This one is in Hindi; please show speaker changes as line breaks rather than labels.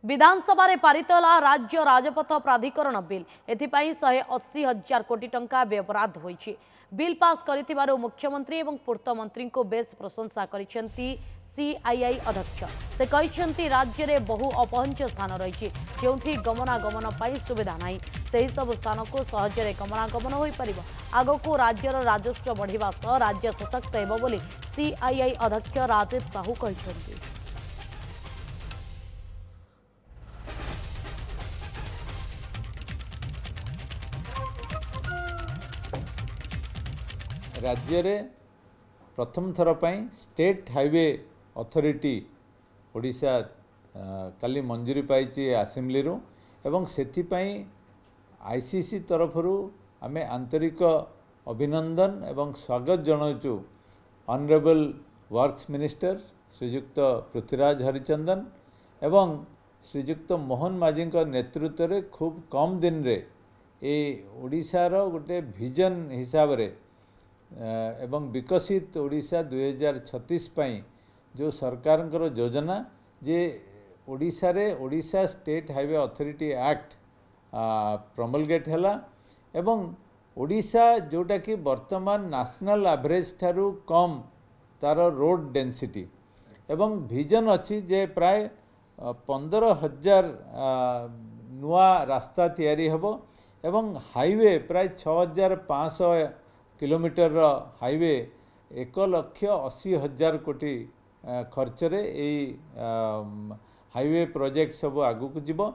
विधानसभा रे पारित होला राज्य राजपथ प्राधिकरण बिल एथिपाई 180,000 कोटी टंका व्यवराध होईछि। बिल पास करिथिबारु मुख्यमंत्री एवं पूर्त मंत्री को बेस प्रशंसा करिसेंती सीआईआई अध्यक्ष। से कहिसेंती राज्य रे बहु अपहंच स्थान रहिछि जेउठी गमनागमन पाई सुविधा नाही। सेही सब स्थान को सहजरे गमनागमन होई परिबो। आगको राज्यर राजस्व बढ़िबा सह राज्य सशक्त हेबो बोली सीआईआई अध्यक्ष राजीव साहू कहिसेंती।
राज्य रे प्रथम थर पई स्टेट हाईवे अथॉरिटी ओडिशा काली मंजूरी पाई असेंबली रू एवं सेथि पई आईसीसी तरफरु आमे आंतरिक अभिनंदन एवं स्वागत जनाउछु honourable works minister Shriyukta Prithviraj Harichandan एवं श्रीयुक्त मोहन माझी नेतृत्व रे खूब कम दिन रे ए ओडिशार गोटे विजन हिसाब रे एवं विकसित ओडिशा 2036 पई जो सरकार योजना जे ओडिशा रे Odisha state highway authority act promulgate हैला एवं ओडिशा जोटा कि वर्तमान नेशनल एवरेज ठारू कम तार रोड डेंसिटी एवं विजन अच्छी जे प्राय 15,000 नुआ रास्ता तैयारी हेबो एवं हाईवे प्राय 6,500 किलोमीटर हाईवे 1,80,000 कोटी खर्च रे हाईवे प्रोजेक्ट सब आगु को जीवो।